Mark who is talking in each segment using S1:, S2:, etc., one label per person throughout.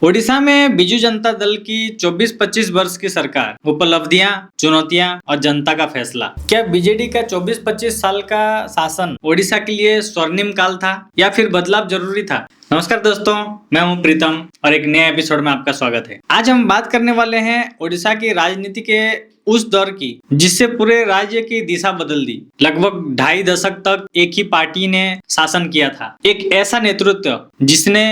S1: ओडिशा में बीजू जनता दल की 24-25 वर्ष की सरकार, उपलब्धियां, चुनौतियां और जनता का फैसला। क्या बीजेडी का 24-25 साल का शासन ओडिशा के लिए स्वर्णिम काल था या फिर बदलाव जरूरी था? नमस्कार दोस्तों, मैं हूं प्रीतम और एक नए एपिसोड में आपका स्वागत है। आज हम बात करने वाले हैं ओडिशा की राजनीति के उस दौर की जिससे पूरे राज्य की दिशा बदल दी। लगभग 2.5 दशक तक एक ही पार्टी ने शासन किया था। एक ऐसा नेतृत्व जिसने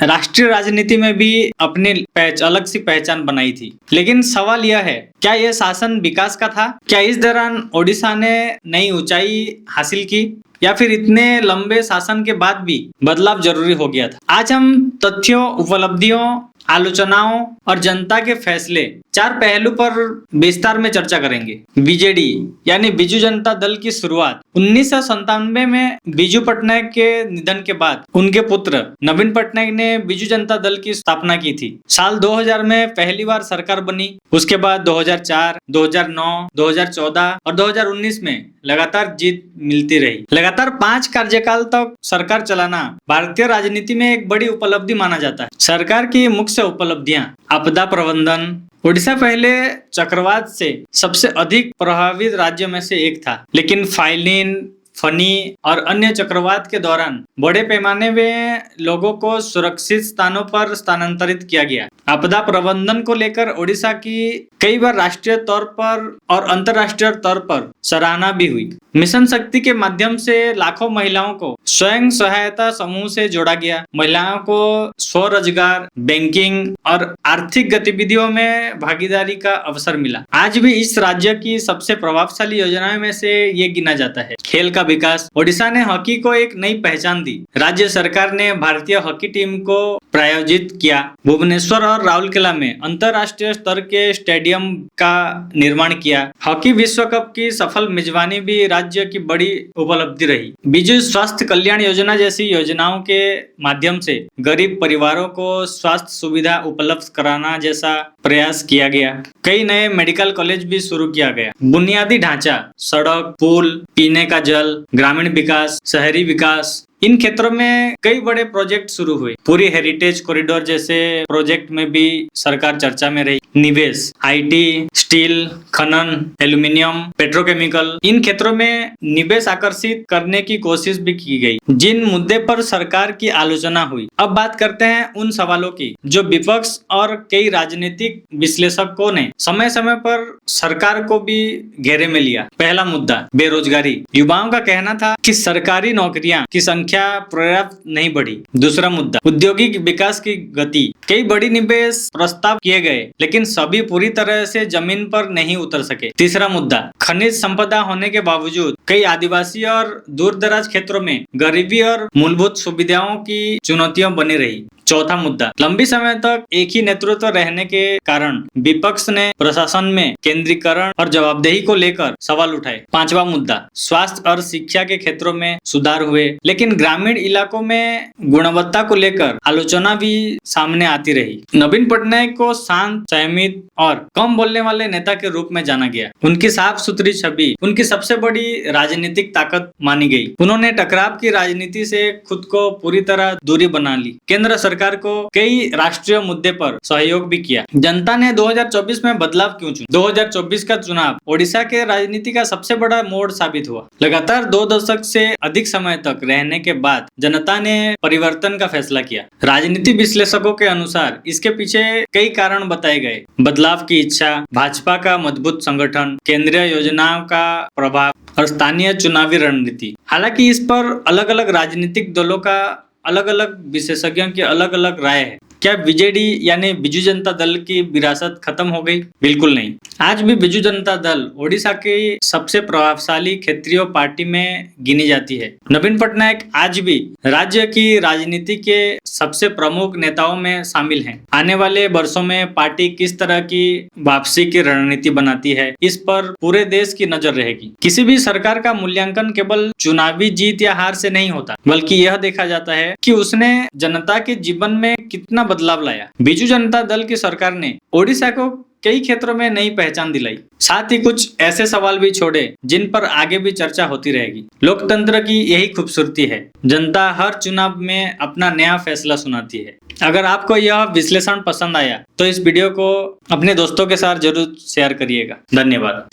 S1: राष्ट्रीय राजनीति में भी अपनी अलग सी पहचान बनाई थी। लेकिन सवाल यह है, क्या यह शासन विकास का था? क्या इस दौरान ओडिशा ने नई ऊंचाई हासिल की या फिर इतने लंबे शासन के बाद भी बदलाव जरूरी हो गया था? आज हम तथ्यों, उपलब्धियों, आलोचनाओं और जनता के फैसले, 4 पहलू पर विस्तार में चर्चा करेंगे। बीजेडी यानी बीजू जनता दल की शुरुआत 1997 में बीजू पटनायक के निधन के बाद उनके पुत्र नवीन पटनायक ने बीजू जनता दल की स्थापना की थी। साल 2000 में पहली बार सरकार बनी। उसके बाद 2004, 2009, 2014 और 2019 में लगातार जीत मिलती रही। लगातार 5 कार्यकाल तक सरकार चलाना भारतीय राजनीति में एक बड़ी उपलब्धि माना जाता है। सरकार की मुख्य उपलब्धियां: आपदा प्रबंधन। ओडिशा पहले चक्रवात से सबसे अधिक प्रभावित राज्य में से एक था, लेकिन फाइलिन, फनी और अन्य चक्रवात के दौरान बड़े पैमाने में लोगों को सुरक्षित स्थानों पर स्थानांतरित किया गया। आपदा प्रबंधन को लेकर ओडिशा की कई बार राष्ट्रीय तौर पर और अंतर्राष्ट्रीय तौर पर सराहना भी हुई। मिशन शक्ति के माध्यम से लाखों महिलाओं को स्वयं सहायता समूह से जोड़ा गया। महिलाओं को स्वरोजगार, बैंकिंग और आर्थिक गतिविधियों में भागीदारी का अवसर मिला। आज भी इस राज्य की सबसे प्रभावशाली योजनाओं में से ये गिना जाता है। खेल का विकास: ओडिशा ने हॉकी को एक नई पहचान दी। राज्य सरकार ने भारतीय हॉकी टीम को प्रायोजित किया। भुवनेश्वर और राउरकेला में अंतरराष्ट्रीय स्तर के स्टेडियम का निर्माण किया। हॉकी विश्व कप की सफल मेजबानी भी राज्य की बड़ी उपलब्धि रही। बीजू स्वास्थ्य कल्याण योजना जैसी योजनाओं के माध्यम से गरीब परिवारों को स्वास्थ्य सुविधा उपलब्ध कराना जैसा प्रयास किया गया। कई नए मेडिकल कॉलेज भी शुरू किया गया। बुनियादी ढांचा, सड़क, पुल, पीने का जल, ग्रामीण विकास, शहरी विकास, इन क्षेत्रों में कई बड़े प्रोजेक्ट शुरू हुए। पूरी हेरिटेज कॉरिडोर जैसे प्रोजेक्ट में भी सरकार चर्चा में रही। निवेश: आईटी, स्टील, खनन, एल्यूमिनियम, पेट्रोकेमिकल, इन क्षेत्रों में निवेश आकर्षित करने की कोशिश भी की गई, जिन मुद्दे पर सरकार की आलोचना हुई। अब बात करते हैं उन सवालों की जो विपक्ष और कई राजनीतिक विश्लेषकों ने समय समय पर सरकार को भी घेरे में लिया। पहला मुद्दा, बेरोजगारी। युवाओं का कहना था कि सरकारी नौकरियां की संख्या पर्याप्त नहीं बढ़ी। दूसरा मुद्दा, औद्योगिक विकास की गति। कई बड़ी निवेश प्रस्ताव किए गए, लेकिन सभी पूरी तरह से जमीन पर नहीं उतर सके। तीसरा मुद्दा, खनिज संपदा होने के बावजूद कई आदिवासी और दूर दराज क्षेत्रों में गरीबी और मूलभूत सुविधाओं की चुनौतियां बनी रही। चौथा मुद्दा, लंबी समय तक एक ही नेतृत्व रहने के कारण विपक्ष ने प्रशासन में केंद्रीकरण और जवाबदेही को लेकर सवाल उठाए। पांचवा मुद्दा, स्वास्थ्य और शिक्षा के क्षेत्रों में सुधार हुए, लेकिन ग्रामीण इलाकों में गुणवत्ता को लेकर आलोचना भी सामने आती रही। नवीन पटनायक को शांत, संयमित और कम बोलने वाले नेता के रूप में जाना गया। उनकी साफ सुथरी छवि उनकी सबसे बड़ी राजनीतिक ताकत मानी गई। उन्होंने टकराव की राजनीति से खुद को पूरी तरह दूरी बना ली। केंद्र सरकार को कई राष्ट्रीय मुद्दे पर सहयोग भी किया। जनता ने 2024 में बदलाव क्यों चुना? 2024 का चुनाव ओडिशा के राजनीति का सबसे बड़ा मोड़ साबित हुआ। लगातार 2 दशक से अधिक समय तक रहने के बाद जनता ने परिवर्तन का फैसला किया। राजनीति विश्लेषकों के अनुसार इसके पीछे कई कारण बताए गए। बदलाव की इच्छा, भाजपा का मजबूत संगठन, केंद्रीय योजनाओं का प्रभाव और स्थानीय चुनावी रणनीति। हालांकि इस पर अलग अलग राजनीतिक दलों का, अलग अलग विशेषज्ञों की अलग अलग राय है। क्या बीजेडी यानी बीजू जनता दल की विरासत खत्म हो गई? बिल्कुल नहीं। आज भी बीजू जनता दल ओडिशा की सबसे प्रभावशाली क्षेत्रीय पार्टी में गिनी जाती है। नवीन पटनायक आज भी राज्य की राजनीति के सबसे प्रमुख नेताओं में शामिल हैं। आने वाले वर्षों में पार्टी किस तरह की वापसी की रणनीति बनाती है, इस पर पूरे देश की नजर रहेगी। किसी भी सरकार का मूल्यांकन केवल चुनावी जीत या हार से नहीं होता, बल्कि यह देखा जाता है कि उसने जनता के जीवन में कितना बदलाव लाया। बीजू जनता दल की सरकार ने ओडिशा को कई क्षेत्रों में नई पहचान दिलाई। साथ ही कुछ ऐसे सवाल भी छोड़े जिन पर आगे भी चर्चा होती रहेगी। लोकतंत्र की यही खूबसूरती है, जनता हर चुनाव में अपना नया फैसला सुनाती है। अगर आपको यह विश्लेषण पसंद आया तो इस वीडियो को अपने दोस्तों के साथ जरूर शेयर करिएगा। धन्यवाद।